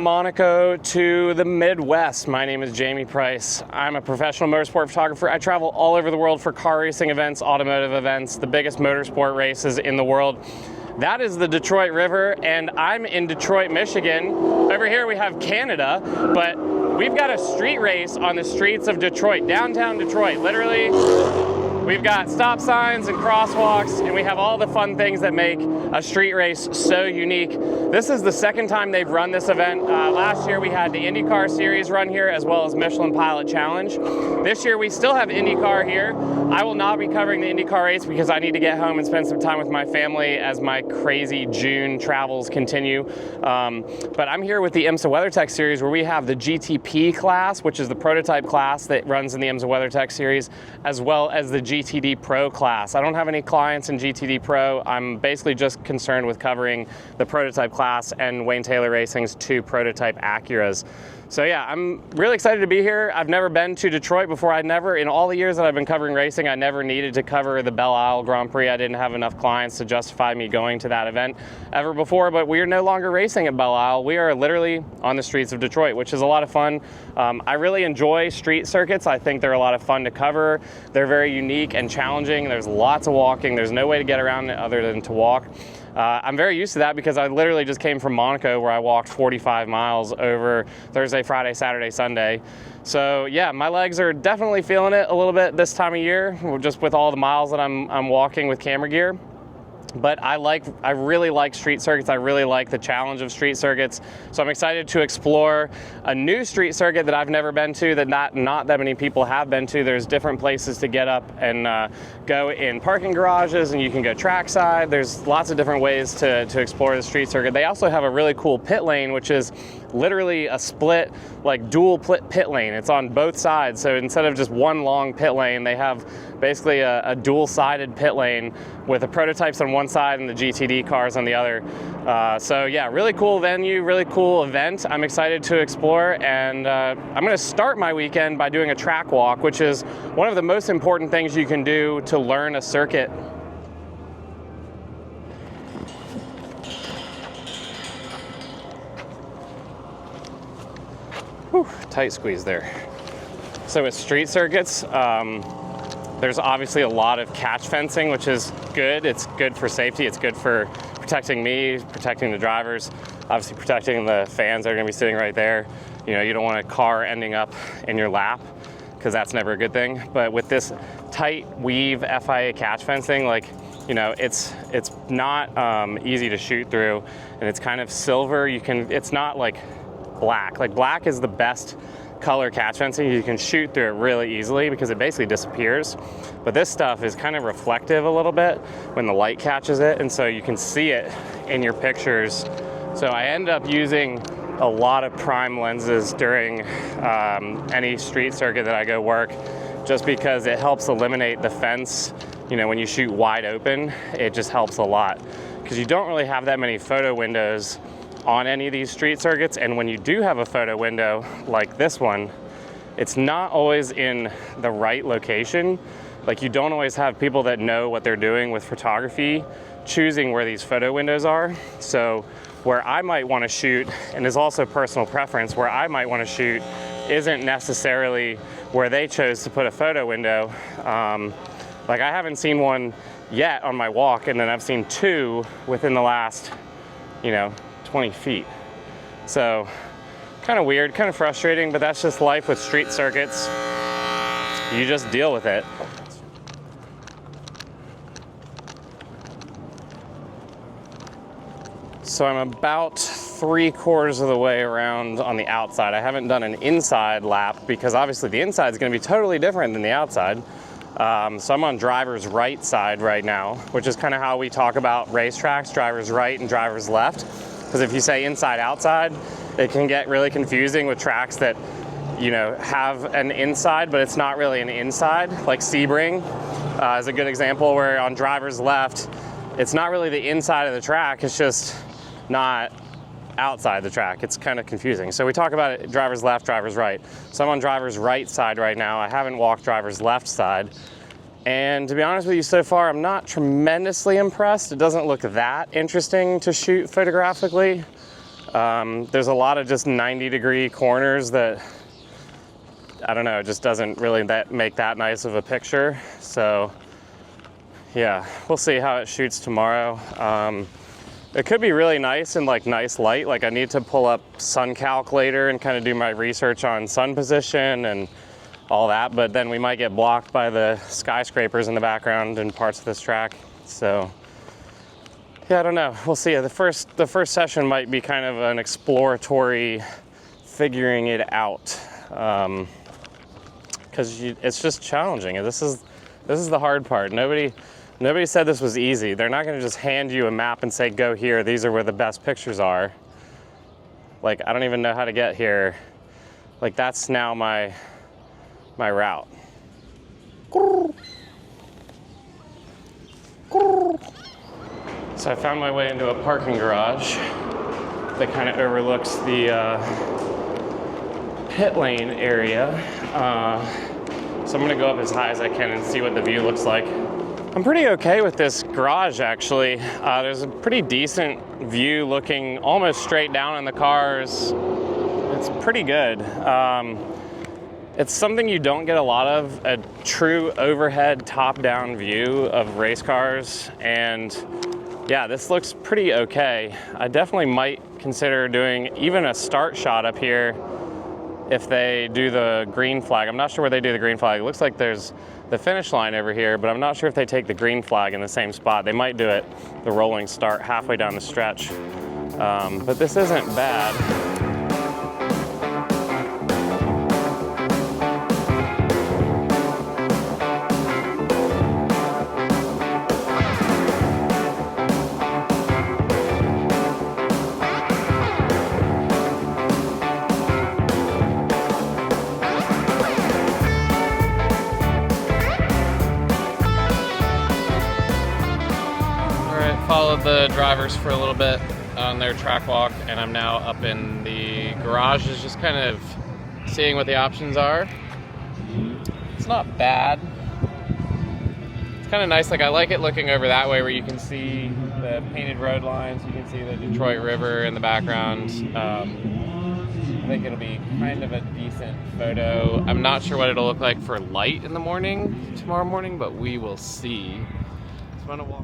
Monaco to the Midwest. My name is Jamey Price. I'm a professional motorsport photographer. I travel all over the world for car racing events, automotive events, the biggest motorsport races in the world. That is the Detroit River, and I'm in Detroit, Michigan. Over here we have Canada, but we've got a street race on the streets of Detroit, downtown Detroit, literally. We've got stop signs and crosswalks, and we have all the fun things that make a street race so unique. This is the second time they've run this event. Last year we had the IndyCar Series run here, as well as Michelin Pilot Challenge. This year we still have IndyCar here. I will not be covering the IndyCar race because I need to get home and spend some time with my family as my crazy June travels continue. But I'm here with the IMSA Weathertech Series, where we have the GTP class, which is the prototype class that runs in the IMSA Weathertech Series, as well as the GTD Pro class. I don't have any clients in GTD Pro. I'm basically just concerned with covering the prototype class and Wayne Taylor Racing's 2 prototype Acuras. So yeah, I'm really excited to be here. I've never been to Detroit before. In all the years that I've been covering racing, I never needed to cover the Belle Isle Grand Prix. I didn't have enough clients to justify me going to that event ever before, but we are no longer racing at Belle Isle. We are literally on the streets of Detroit, which is a lot of fun. I really enjoy street circuits. I think they're a lot of fun to cover. They're very unique and challenging. There's lots of walking. There's no way to get around it other than to walk. I'm very used to that because I literally just came from Monaco, where I walked 45 miles over Thursday, Friday, Saturday, Sunday. So yeah, my legs are definitely feeling it a little bit this time of year, just with all the miles that I'm walking with camera gear. But I really like street circuits. I really like the challenge of street circuits. So I'm excited to explore a new street circuit that I've never been to, that not that many people have been to. There's different places to get up and go in parking garages, and you can go trackside. There's lots of different ways to explore the street circuit. They also have a really cool pit lane, which is literally a split, like dual pit lane. It's on both sides. So instead of just one long pit lane, they have basically a dual-sided pit lane with the prototypes on one side and the GTD cars on the other. So yeah, really cool venue, really cool event. I'm excited to explore, and I'm going to start my weekend by doing a track walk, which is one of the most important things you can do to learn a circuit. Whew, tight squeeze there. So with street circuits, there's obviously a lot of catch fencing, which is good. It's good for safety. It's good for protecting me, protecting the drivers, obviously protecting the fans that are gonna be sitting right there. You know, you don't want a car ending up in your lap, because that's never a good thing. But with this tight weave FIA catch fencing, like, you know, it's not easy to shoot through, and it's kind of silver. It's not like black. Like, black is the best color catch fencing. You can shoot through it really easily because it basically disappears. But this stuff is kind of reflective a little bit when the light catches it, and so you can see it in your pictures. So I end up using a lot of prime lenses during any street circuit that I go work, just because it helps eliminate the fence. You know, when you shoot wide open, it just helps a lot, because you don't really have that many photo windows on any of these street circuits. And when you do have a photo window like this one, it's not always in the right location. Like, you don't always have people that know what they're doing with photography choosing where these photo windows are. So where I might want to shoot, and is also personal preference, where I might want to shoot isn't necessarily where they chose to put a photo window. Like, I haven't seen one yet on my walk, and then I've seen 2 within the last, 20 feet. So kind of weird, kind of frustrating, but that's just life with street circuits. You just deal with it. So I'm about 3/4 of the way around on the outside. I haven't done an inside lap because obviously the inside is going to be totally different than the outside. So I'm on driver's right side right now, which is kind of how we talk about racetracks, driver's right and driver's left. Because if you say inside outside, it can get really confusing with tracks that, have an inside, but it's not really an inside. Like Sebring is a good example, where on driver's left, it's not really the inside of the track, it's just not outside the track. It's kind of confusing. So we talk about it driver's left, driver's right. So I'm on driver's right side right now. I haven't walked driver's left side. And to be honest with you, so far, I'm not tremendously impressed. It doesn't look that interesting to shoot photographically. There's a lot of just 90-degree corners that, I don't know, it just doesn't really make that nice of a picture. So yeah, we'll see how it shoots tomorrow. It could be really nice in like nice light. Like I need to pull up sun calculator and kind of do my research on sun position and all that, but then we might get blocked by the skyscrapers in the background in parts of this track. So yeah, I don't know, we'll see. The first session might be kind of an exploratory figuring it out, because it's just challenging. This is the hard part. Nobody said this was easy. They're not going to just hand you a map and say, go here, these are where the best pictures are. Like, I don't even know how to get here. Like, that's now my route. So I found my way into a parking garage that kind of overlooks the pit lane area. So I'm gonna go up as high as I can and see what the view looks like. I'm pretty okay with this garage, actually. There's a pretty decent view looking almost straight down on the cars. It's pretty good. It's something you don't get a lot of, a true overhead top-down view of race cars. And yeah, this looks pretty okay. I definitely might consider doing even a start shot up here if they do the green flag. I'm not sure where they do the green flag. It looks like there's the finish line over here, but I'm not sure if they take the green flag in the same spot. They might do it, the rolling start, halfway down the stretch. But this isn't bad. Followed the drivers for a little bit on their track walk, and I'm now up in the garages just kind of seeing what the options are. It's not bad. It's kind of nice. Like, I like it looking over that way where you can see the painted road lines, you can see the Detroit River in the background. I think it'll be kind of a decent photo. I'm not sure what it'll look like for light in the morning, tomorrow morning, but we will see. So I'm gonna walk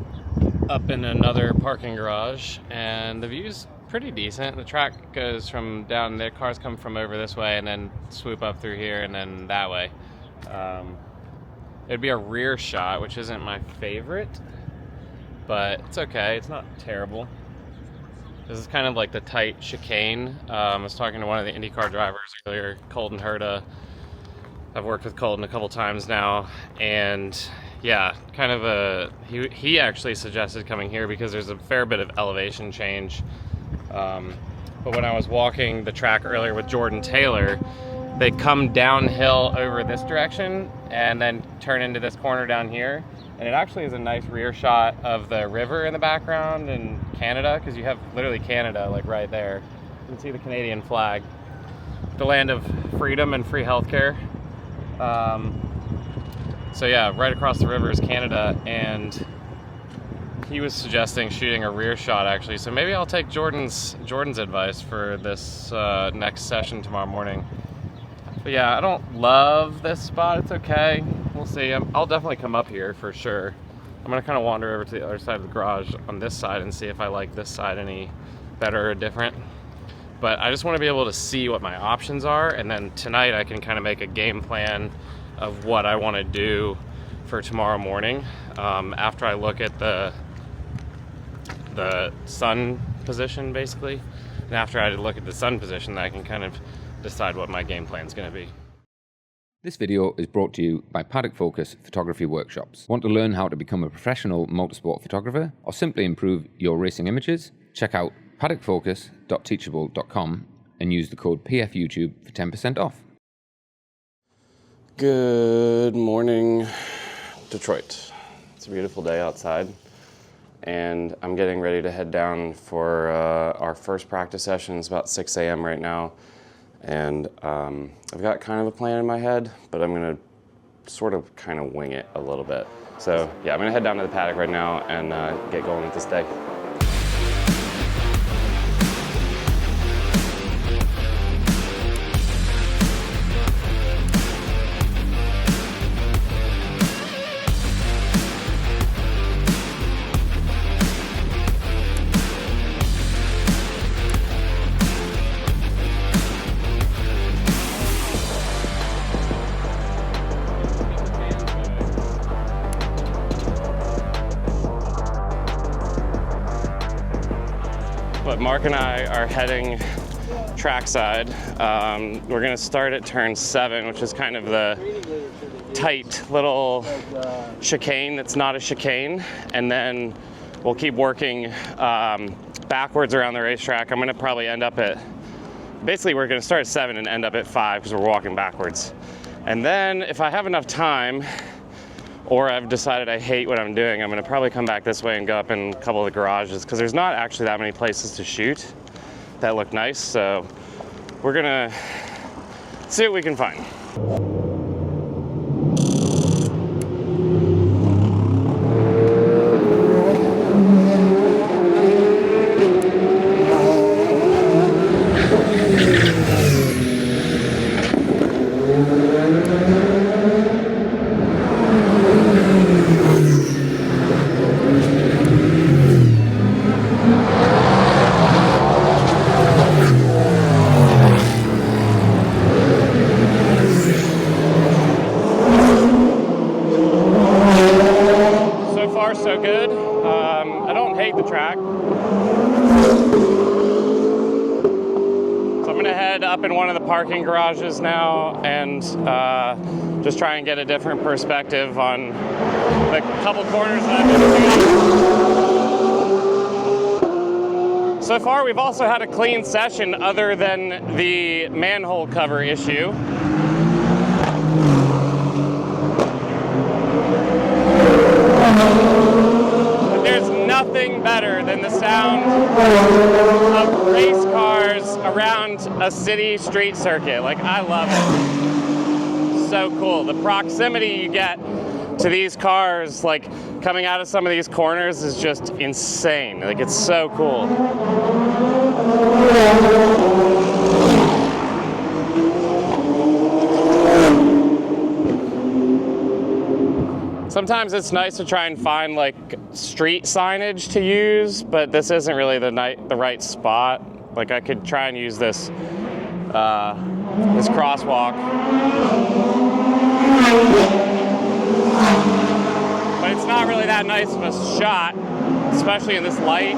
up in another parking garage, and the view's pretty decent. The track goes from down there, cars come from over this way and then swoop up through here and then that way. It'd be a rear shot, which isn't my favorite, but it's okay, it's not terrible. This is kind of like the tight chicane. I was talking to one of the IndyCar drivers earlier, Colton Herta. I've worked with Colton a couple times now, and yeah, kind of he actually suggested coming here because there's a fair bit of elevation change. But when I was walking the track earlier with Jordan Taylor, they come downhill over this direction and then turn into this corner down here. And it actually is a nice rear shot of the river in the background in Canada, because you have literally Canada like right there. You can see the Canadian flag, the land of freedom and free healthcare. So yeah, right across the river is Canada, and he was suggesting shooting a rear shot actually. So maybe I'll take Jordan's advice for this next session tomorrow morning. But yeah, I don't love this spot. It's okay. We'll see. I'll definitely come up here for sure. I'm gonna kind of wander over to the other side of the garage on this side and see if I like this side any better or different. But I just want to be able to see what my options are, and then tonight I can kind of make a game plan of what I want to do for tomorrow morning after I look at the sun position, basically. And after I look at the sun position, I can kind of decide what my game plan is going to be. This video is brought to you by Paddock Focus Photography Workshops. Want to learn how to become a professional motorsport photographer or simply improve your racing images? Check out paddockfocus.teachable.com and use the code PFYouTube for 10% off. Good morning, Detroit. It's a beautiful day outside, and I'm getting ready to head down for our first practice session. It's about 6 a.m. right now, and I've got kind of a plan in my head, but I'm gonna sort of kind of wing it a little bit. So yeah, I'm gonna head down to the paddock right now and get going with this day. Mark and I are heading trackside. We're gonna start at turn 7, which is kind of the tight little chicane that's not a chicane, and then we'll keep working backwards around the racetrack. I'm gonna probably end up at, basically we're gonna start at 7 and end up at 5 because we're walking backwards. And then if I have enough time, or I've decided I hate what I'm doing, I'm gonna probably come back this way and go up in a couple of the garages, because there's not actually that many places to shoot that look nice. So we're gonna see what we can find. So good. I don't hate the track. So I'm gonna head up in one of the parking garages now and just try and get a different perspective on the couple corners that I've been shooting. So far, we've also had a clean session other than the manhole cover issue. Nothing better than the sound of race cars around a city street circuit. Like, I love it. So cool. The proximity you get to these cars, like coming out of some of these corners, is just insane. Like, it's so cool. Sometimes it's nice to try and find like street signage to use, but this isn't really the right spot. Like, I could try and use this this crosswalk, but it's not really that nice of a shot, especially in this light.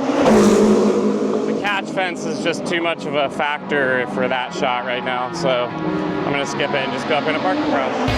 The catch fence is just too much of a factor for that shot right now, so I'm gonna skip it and just go up in a parking garage.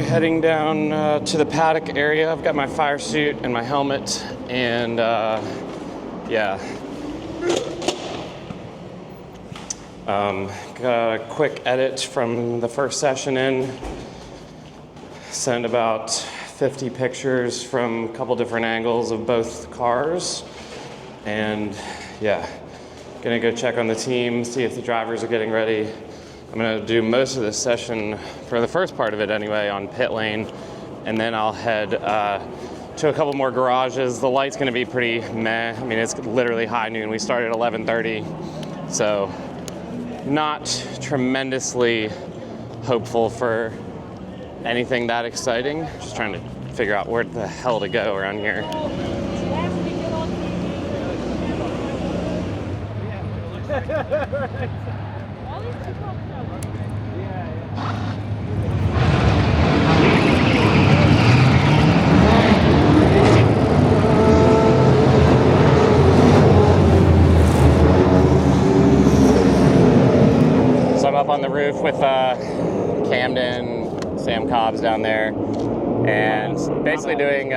Heading down to the Paddock area. I've got my fire suit and my helmet, and yeah. Got a quick edit from the first session in. Sent about 50 pictures from a couple different angles of both cars. And yeah, gonna go check on the team, see if the drivers are getting ready. I'm gonna do most of this session, for the first part of it anyway, on pit lane, and then I'll head to a couple more garages. The light's gonna be pretty meh. I mean, it's literally high noon. We started at 11:30, so not tremendously hopeful for anything that exciting. Just trying to figure out where the hell to go around here. So I'm up on the roof with Camden, Sam Cobbs down there, and basically doing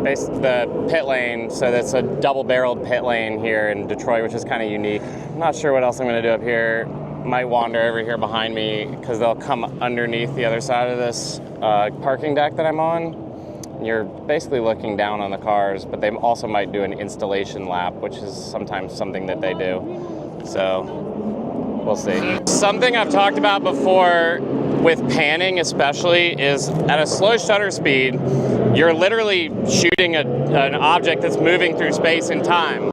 the pit lane. So that's a double-barreled pit lane here in Detroit, which is kind of unique. I'm not sure what else I'm going to do up here. might wander over here behind me because they'll come underneath the other side of this parking deck that I'm on. You're basically looking down on the cars, but they also might do an installation lap, which is sometimes something that they do. So we'll see. Something I've talked about before with panning especially is at a slow shutter speed, you're literally shooting an object that's moving through space and time.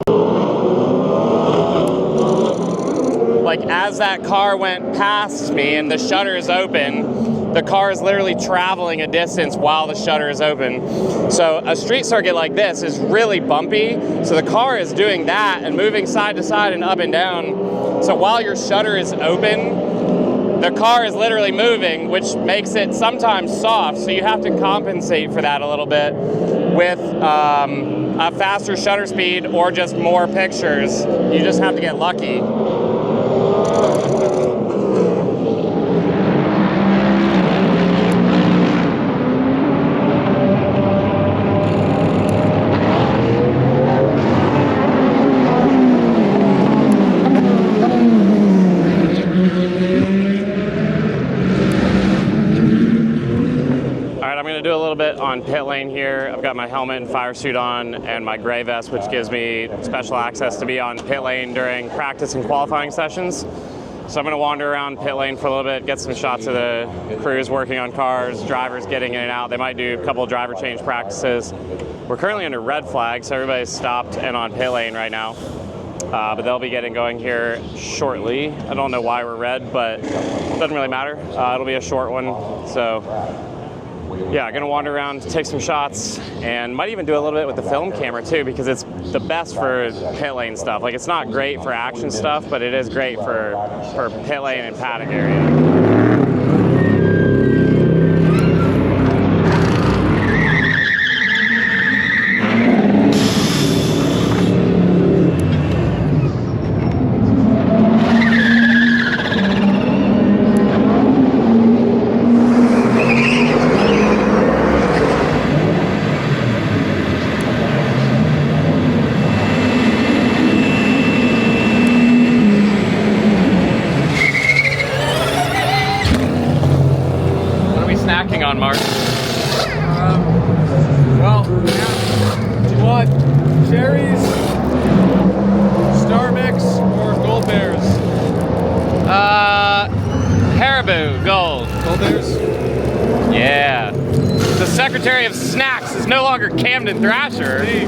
Like as that car went past me and the shutter is open, the car is literally traveling a distance while the shutter is open. So a street circuit like this is really bumpy. So the car is doing that and moving side to side and up and down. So while your shutter is open, the car is literally moving, which makes it sometimes soft. So you have to compensate for that a little bit with a faster shutter speed or just more pictures. You just have to get lucky. Do a little bit on pit lane here. I've got my helmet and fire suit on and my gray vest, which gives me special access to be on pit lane during practice and qualifying sessions. So I'm going to wander around pit lane for a little bit, get some shots of the crews working on cars, drivers getting in and out. They might do a couple of driver change practices. We're currently under red flag, so everybody's stopped and on pit lane right now. But they'll be getting going here shortly. I don't know why we're red, but it doesn't really matter. It'll be a short one. So yeah, I'm gonna wander around, take some shots, and might even do a little bit with the film camera too, because it's the best for pit lane stuff. Like, it's not great for action stuff, but it is great for pit lane and paddock area. On Mark. Well, do you want cherries, Star Mix, or Gold Bears? Haribo Gold. Gold Bears? Yeah. The Secretary of Snacks is no longer Camden Thrasher. Hey.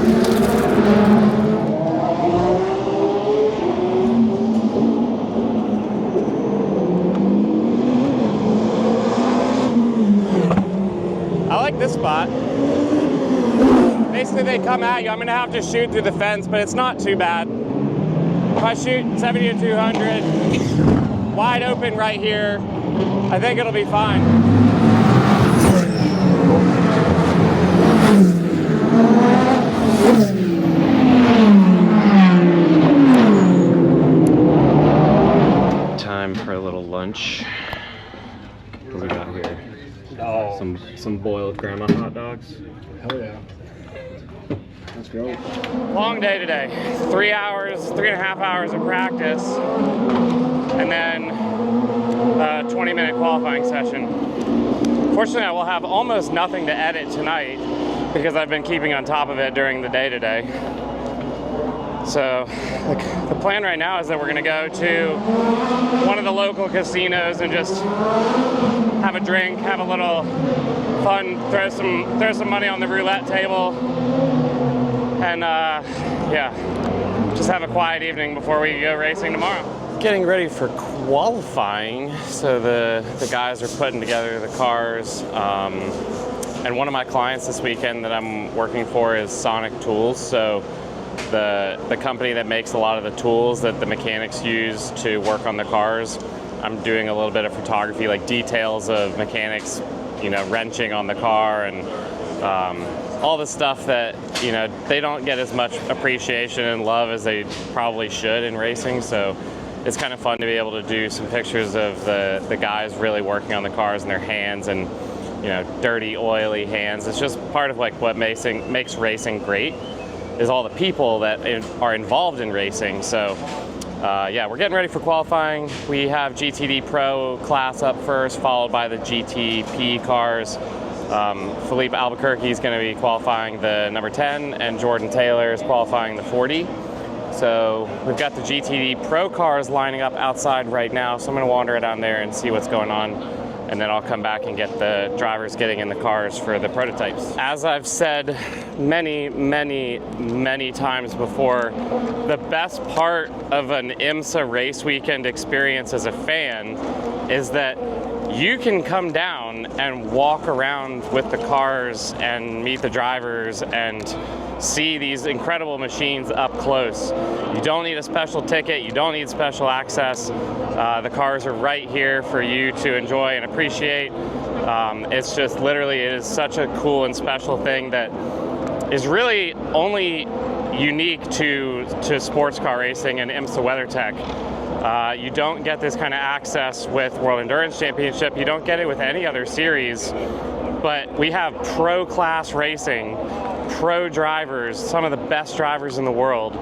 This spot. Basically they come at you. I'm gonna have to shoot through the fence, but it's not too bad. If I shoot 70 to 200, wide open right here, I think it'll be fine. Time for a little lunch. What do we got here? Oh. Some boiled grandma hot dogs. Hell yeah. Let's go. Long day today. 3.5 hours of practice, and then a 20-minute qualifying session. Fortunately, I will have almost nothing to edit tonight because I've been keeping on top of it during the day today. So the plan right now is that we're gonna go to one of the local casinos and just have a drink, have a little fun, throw some money on the roulette table, and yeah, just have a quiet evening before we go racing tomorrow. Getting ready for qualifying, so the guys are putting together the cars. And one of my clients this weekend that I'm working for is Sonic Tools, so the company that makes a lot of the tools that the mechanics use to work on the cars. I'm doing a little bit of photography, like details of mechanics, you know, wrenching on the car and all the stuff that, you know, they don't get as much appreciation and love as they probably should in racing. So it's kind of fun to be able to do some pictures of the guys really working on the cars and their hands and, you know, dirty, oily hands. It's just part of like what makes racing great is all the people that are involved in racing. So yeah, we're getting ready for qualifying. We have GTD Pro class up first, followed by the GTP cars. Philippe Albuquerque is going to be qualifying the number 10, and Jordan Taylor is qualifying the 40. So we've got the GTD Pro cars lining up outside right now, so I'm going to wander down there and see what's going on, and then I'll come back and get the drivers getting in the cars for the prototypes. As I've said many, many, many times before, the best part of an IMSA race weekend experience as a fan is that you can come down and walk around with the cars and meet the drivers and see these incredible machines up close. You don't need a special ticket, you don't need special access. The cars are right here for you to enjoy and appreciate. It's just literally, it is such a cool and special thing that is really only unique to sports car racing and IMSA WeatherTech. You don't get this kind of access with World Endurance Championship. You don't get it with any other series, but we have pro class racing, pro drivers, some of the best drivers in the world,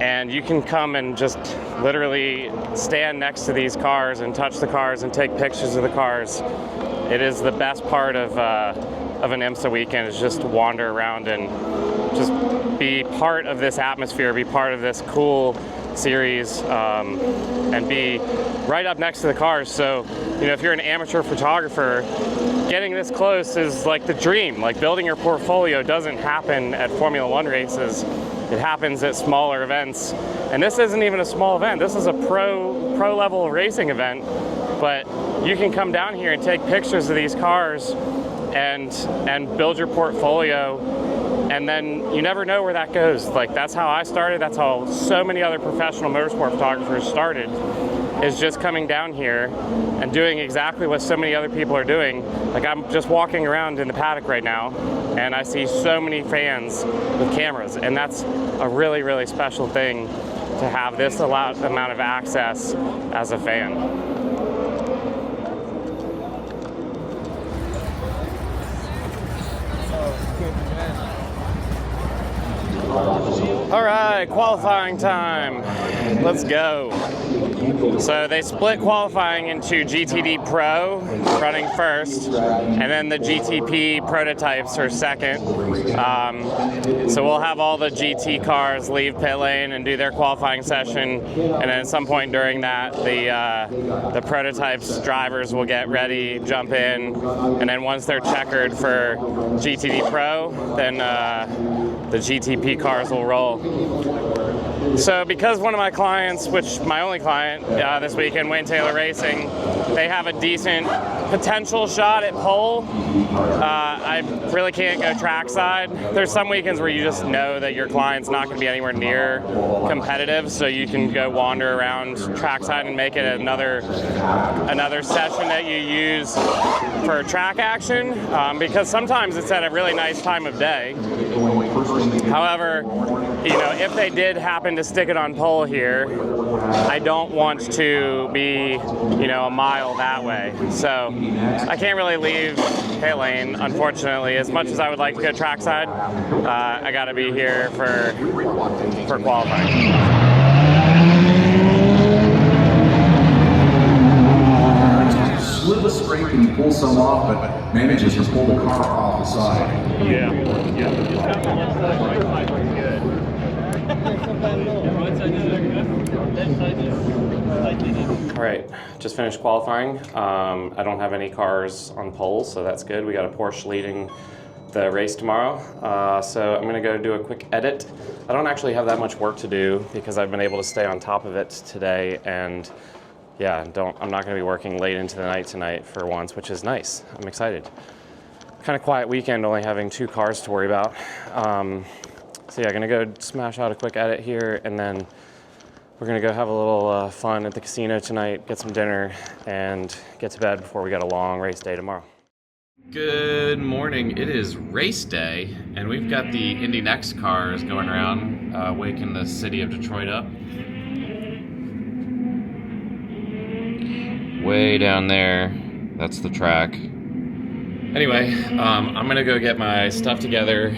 and you can come and just literally stand next to these cars and touch the cars and take pictures of the cars. It is the best part of an IMSA weekend, is just to wander around and just be part of this atmosphere, be part of this cool series, and be right up next to the cars. So, you know, if you're an amateur photographer, getting this close is like the dream. Like, building your portfolio doesn't happen at Formula One races. It happens at smaller events. And this isn't even a small event. This is a pro level racing event. But you can come down here and take pictures of these cars and build your portfolio. And then you never know where that goes. Like, that's how I started. That's how so many other professional motorsport photographers started, is just coming down here and doing exactly what so many other people are doing. Like, I'm just walking around in the paddock right now, and I see so many fans with cameras, and that's a really, really special thing to have this amount of access as a fan. All right, qualifying time. Let's go. So they split qualifying into GTD Pro running first, and then the GTP prototypes are second. So we'll have all the GT cars leave pit lane and do their qualifying session, and then at some point during that, the prototypes drivers will get ready, jump in, and then once they're checkered for GTD Pro, then the GTP cars will roll. So because one of my clients, which my only client this weekend, Wayne Taylor Racing, they have a decent potential shot at pole, I really can't go trackside. There's some weekends where you just know that your client's not going to be anywhere near competitive, so you can go wander around trackside and make it another session that you use for track action, because sometimes it's at a really nice time of day. However, you know, if they did happen to stick it on pole here, I don't want to be, you know, a mile that way. So I can't really leave pit lane, unfortunately. As much as I would like to go trackside, I got to be here for qualifying. Slip a scrape and pull some off, but manages to pull the car off the side. All right, just finished qualifying. I don't have any cars on pole, so that's good. We got a Porsche leading the race tomorrow, so I'm gonna go do a quick edit. I don't actually have that much work to do because I've been able to stay on top of it today, and yeah, I'm not gonna be working late into the night tonight for once, which is nice. I'm excited. Kind of quiet weekend, only having 2 cars to worry about. So yeah, gonna go smash out a quick edit here, and then we're gonna go have a little fun at the casino tonight, get some dinner, and get to bed before we got a long race day tomorrow. Good morning. It is race day, and we've got the Indy Next cars going around, waking the city of Detroit up. Way down there, that's the track. Anyway, I'm gonna go get my stuff together,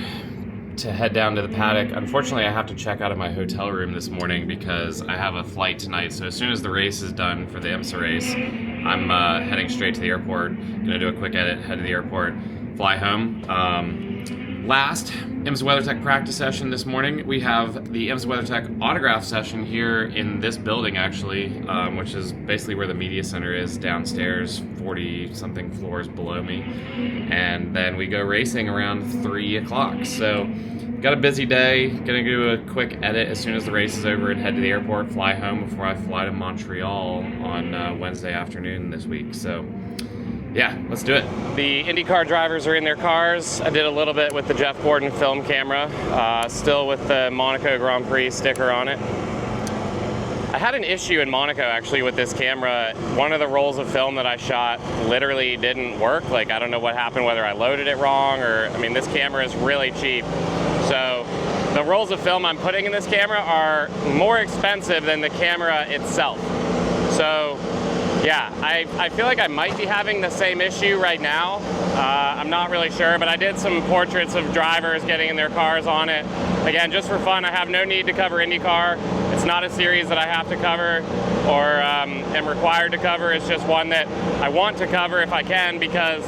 to head down to the paddock. Unfortunately, I have to check out of my hotel room this morning because I have a flight tonight. So as soon as the race is done for the IMSA race, I'm heading straight to the airport. Gonna do a quick edit, head to the airport, fly home. Last IMSA Weathertech practice session this morning. We have the IMSA Weathertech autograph session here in this building, actually, which is basically where the media center is, downstairs, 40-something floors below me. And then we go racing around 3 o'clock. So, got a busy day. Gonna do a quick edit as soon as the race is over and head to the airport, fly home before I fly to Montreal on Wednesday afternoon this week. So, yeah, let's do it. The IndyCar drivers are in their cars. I did a little bit with the Jeff Gordon film camera, still with the Monaco Grand Prix sticker on it. I had an issue in Monaco actually with this camera. One of the rolls of film that I shot literally didn't work. Like, I don't know what happened, whether I loaded it wrong or, I mean, this camera is really cheap. So the rolls of film I'm putting in this camera are more expensive than the camera itself. So yeah, I feel like I might be having the same issue right now. I'm not really sure, but I did some portraits of drivers getting in their cars on it. Again, just for fun. I have no need to cover IndyCar. It's not a series that I have to cover or am required to cover. It's just one that I want to cover if I can because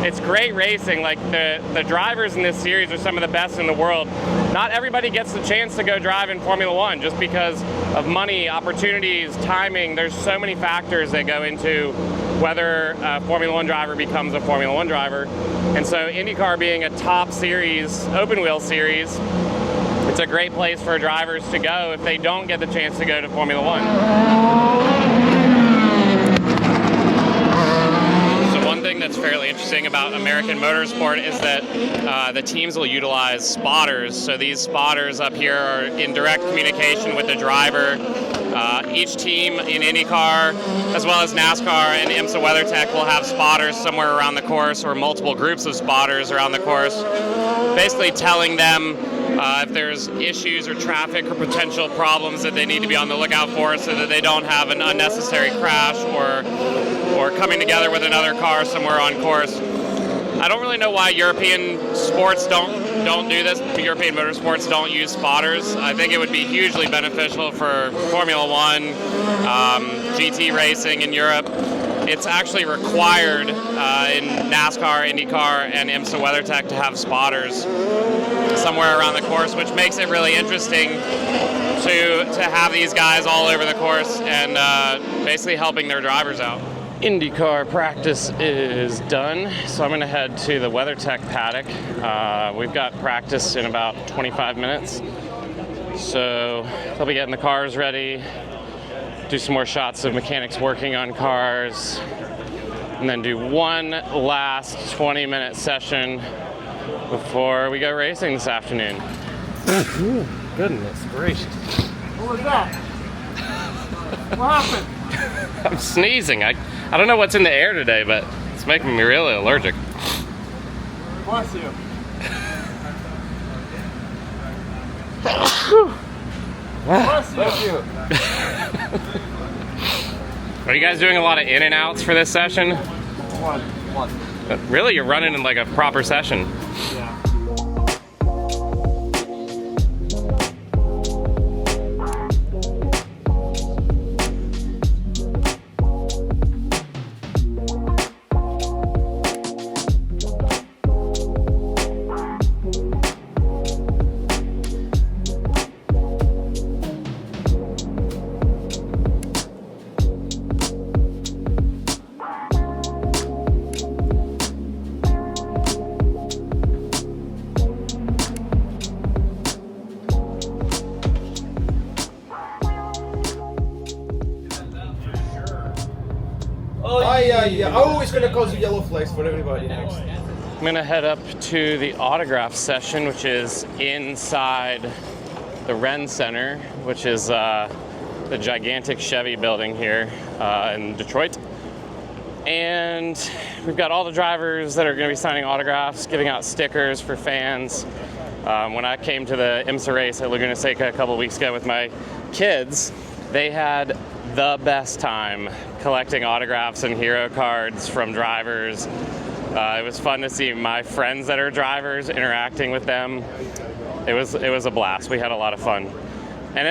it's great racing. Like the drivers in this series are some of the best in the world. Not everybody gets the chance to go drive in Formula One just because of money, opportunities, timing. There's so many factors that go into whether a Formula One driver becomes a Formula One driver. And so IndyCar being a top series, open wheel series, it's a great place for drivers to go if they don't get the chance to go to Formula One. One thing that's fairly interesting about American motorsport is that the teams will utilize spotters. So these spotters up here are in direct communication with the driver. Each team in IndyCar, as well as NASCAR and IMSA WeatherTech, will have spotters somewhere around the course or multiple groups of spotters around the course, basically telling them if there's issues or traffic or potential problems that they need to be on the lookout for so that they don't have an unnecessary crash or coming together with another car somewhere on course. I don't really know why European sports don't do this. European motorsports don't use spotters. I think it would be hugely beneficial for Formula One, GT racing in Europe. It's actually required in NASCAR, IndyCar, and IMSA WeatherTech to have spotters somewhere around the course, which makes it really interesting to have these guys all over the course and basically helping their drivers out. IndyCar practice is done, so I'm going to head to the WeatherTech paddock. We've got practice in about 25 minutes, so they'll be getting the cars ready, do some more shots of mechanics working on cars, and then do one last 20-minute session before we go racing this afternoon. Ooh, goodness gracious. What was that? What happened? I'm sneezing. I don't know what's in the air today, but it's making me really allergic. Bless you. Bless you. Are you guys doing a lot of in and outs for this session? One. Really, you're running in like a proper session. Yeah. Oh, it's going to cause a yellow flags for everybody next. I'm gonna head up to the autograph session, which is inside the Ren Center, which is the gigantic Chevy building here in Detroit. And we've got all the drivers that are gonna be signing autographs, giving out stickers for fans. When I came to the IMSA race at Laguna Seca a couple weeks ago with my kids, they had the best time collecting autographs and hero cards from drivers. It was fun to see my friends that are drivers interacting with them. it was a blast. We had a lot of fun. And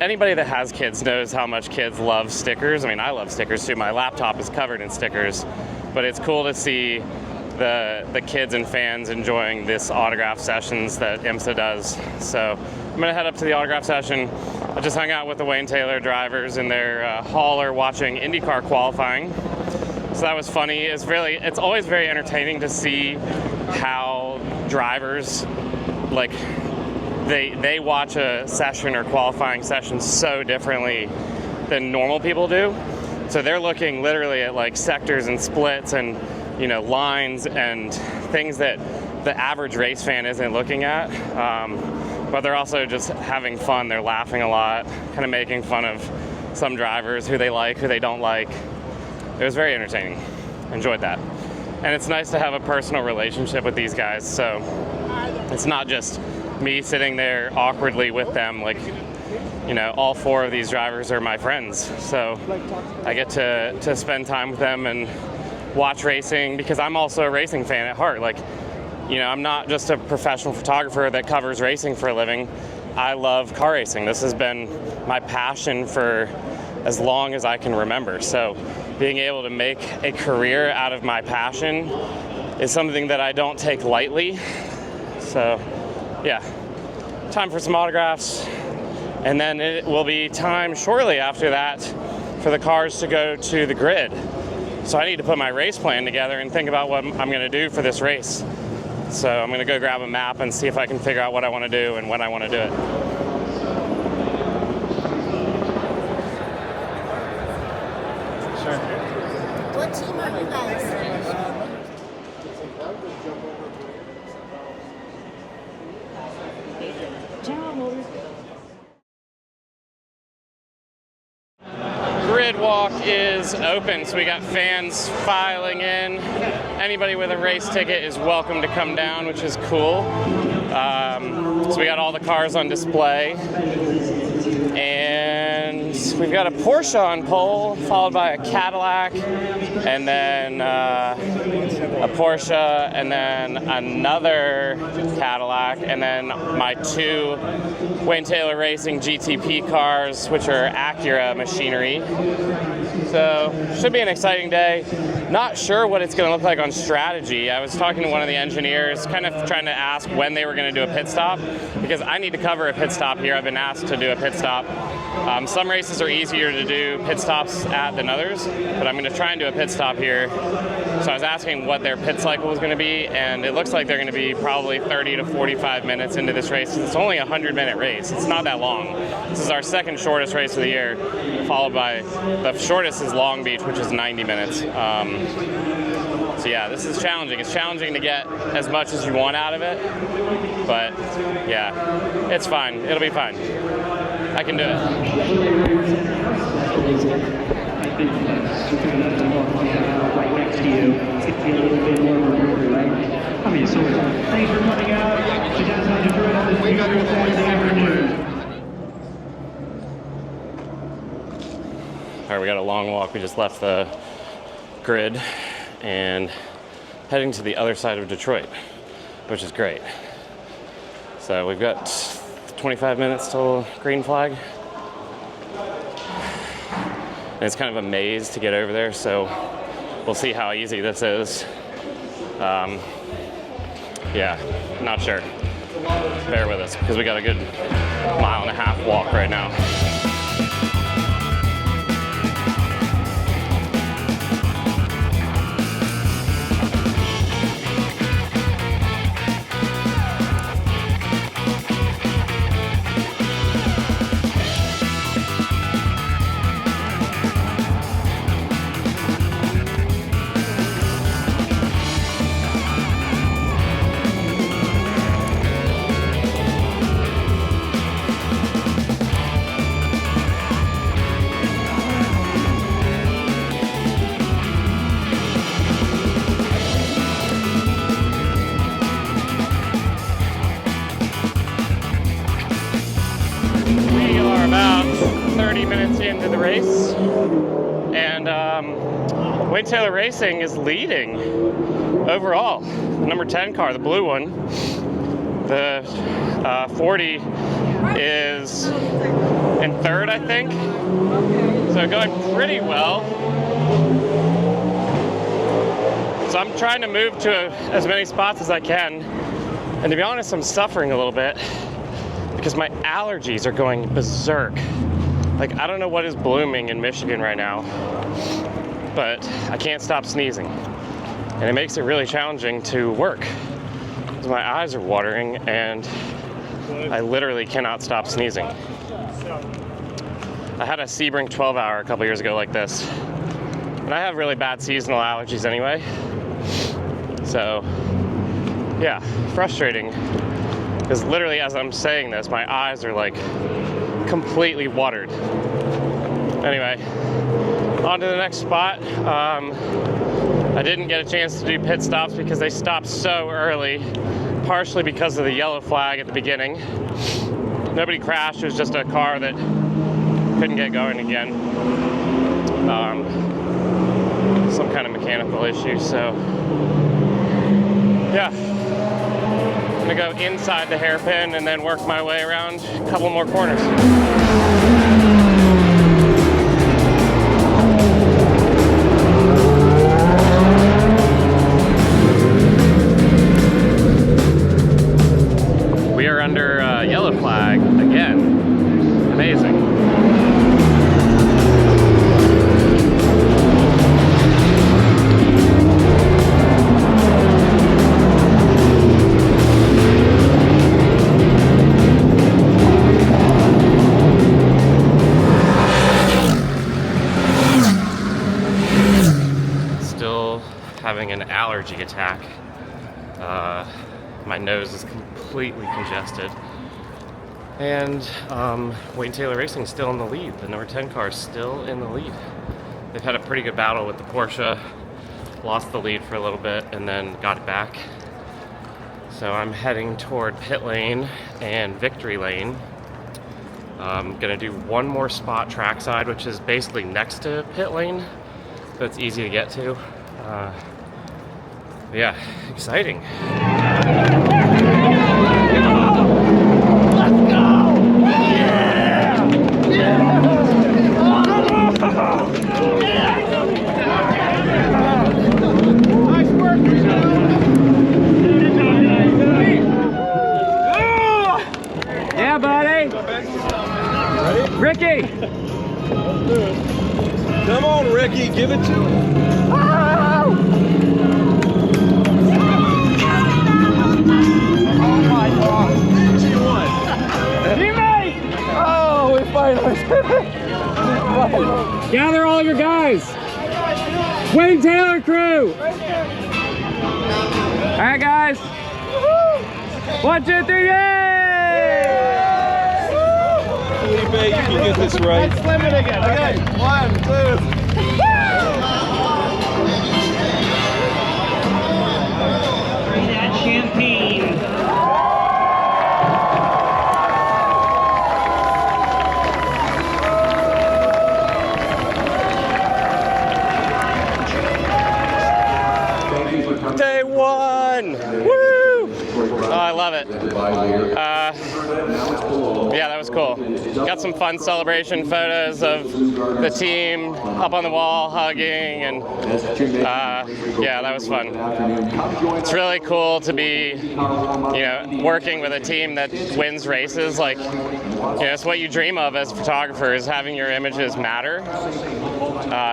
anybody that has kids knows how much kids love stickers. I mean, I love stickers too. My laptop is covered in stickers, but it's cool to see the kids and fans enjoying this autograph sessions that IMSA does. So I'm gonna head up to the autograph session. I just hung out with the Wayne Taylor drivers in their hauler watching IndyCar qualifying. So that was funny. It's always very entertaining to see how drivers, like, they watch a session or qualifying session so differently than normal people do. So they're looking literally at like sectors and splits and, you know, lines and things that the average race fan isn't looking at. But they're also just having fun. They're laughing a lot, kind of making fun of some drivers, who they like, who they don't like. It was very entertaining. Enjoyed that. And it's nice to have a personal relationship with these guys. So it's not just me sitting there awkwardly with them. Like, you know, all 4 of these drivers are my friends. So I get to spend time with them and watch racing, because I'm also a racing fan at heart. Like, you know, I'm not just a professional photographer that covers racing for a living. I love car racing. This has been my passion for as long as I can remember. So being able to make a career out of my passion is something that I don't take lightly. So yeah, time for some autographs, and then it will be time shortly after that for the cars to go to the grid. So I need to put my race plan together and think about what I'm going to do for this race. So I'm going to go grab a map and see if I can figure out what I want to do and when I want to do it. What team are you guys? Grid walk is open, so we got fans filing in. Anybody with a race ticket is welcome to come down, which is cool. So we got all the cars on display. And we've got a Porsche on pole, followed by a Cadillac, and then a Porsche, and then another Cadillac, and then my 2 Wayne Taylor Racing GTP cars, which are Acura machinery. So should be an exciting day. Not sure what it's going to look like on strategy. I was talking to one of the engineers, kind of trying to ask when they were going to do a pit stop, because I need to cover a pit stop here. I've been asked to do a pit stop. Some races are easier to do pit stops at than others, but I'm going to try and do a pit stop here. So I was asking what their pit cycle was going to be, and it looks like they're going to be probably 30 to 45 minutes into this race. It's only a 100-minute race. It's not that long. This is our second shortest race of the year, followed by the shortest is Long Beach, which is 90 minutes. So yeah, this is challenging. It's challenging to get as much as you want out of it, but yeah, it's fine. It'll be fine. I can do it. Right next to you. It's going to be a little bit more of right? I mean, so thanks for coming out. You guys have enjoyed this beautiful Saturday afternoon. All right, we got a long walk. We just left the grid and heading to the other side of Detroit, which is great. So we've got 25 minutes till green flag. And it's kind of a maze to get over there, so we'll see how easy this is. Yeah, not sure. Bear with us, because we got a good 1.5 mile walk right now. Into the race, and Wayne Taylor Racing is leading overall. The number 10 car, the blue one, The 40 is in third, I think. So going pretty well. So I'm trying to move to as many spots as I can. And to be honest, I'm suffering a little bit because my allergies are going berserk. Like, I don't know what is blooming in Michigan right now, but I can't stop sneezing. And it makes it really challenging to work because my eyes are watering and I literally cannot stop sneezing. I had a Sebring 12-hour a couple years ago like this. And I have really bad seasonal allergies anyway. So, yeah, frustrating. Because literally as I'm saying this, my eyes are like completely watered. Anyway, on to the next spot. I didn't get a chance to do pit stops because they stopped so early, partially because of the yellow flag at the beginning. Nobody crashed, it was just a car that couldn't get going again. Some kind of mechanical issue, so yeah. I'm gonna go inside the hairpin and then work my way around a couple more corners. We are under yellow flag again. Amazing. Still having an allergy attack. My nose is completely congested. And Wayne Taylor Racing is still in the lead. The number 10 car is still in the lead. They've had a pretty good battle with the Porsche. Lost the lead for a little bit and then got it back. So I'm heading toward pit lane and victory lane. I'm gonna do one more spot trackside, which is basically next to pit lane. So it's easy to get to. Yeah, exciting. Yeah, buddy. Ready? Ricky. Come on, Ricky, give it to him. Oh my God. Teammate! Oh, we finally Gather all your guys. Wayne Taylor crew. All right, guys. 1, 2, 3, yay! Felipe, you can get this right. Let's slim it again. Okay, 1, 2. Bring that champagne. Day one! Woo! Oh, I love it. Yeah, that was cool. Got some fun celebration photos of the team up on the wall hugging, and yeah, that was fun. It's really cool to be, working with a team that wins races. Like, it's what you dream of as photographers, having your images matter.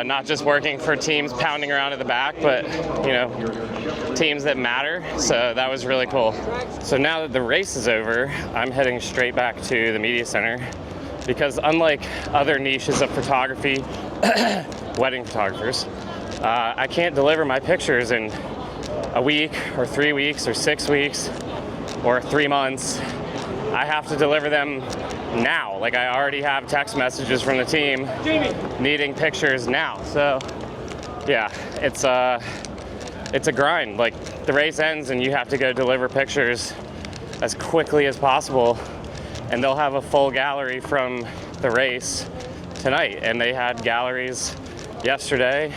Not just working for teams pounding around at the back, but teams that matter. So that was really cool. So now that the race is over, I'm heading straight back to the media center, because unlike other niches of photography, wedding photographers, I can't deliver my pictures in a week or 3 weeks or 6 weeks or 3 months. I have to deliver them now. Like, I already have text messages from the team needing pictures now. So yeah, it's a grind. Like, the race ends and you have to go deliver pictures as quickly as possible, and they'll have a full gallery from the race tonight, and they had galleries yesterday.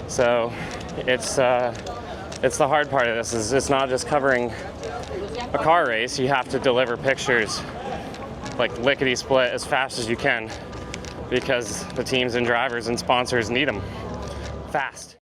So it's It's the hard part of this, is it's not just covering a car race. You have to deliver pictures like lickety-split as fast as you can, because the teams and drivers and sponsors need them fast.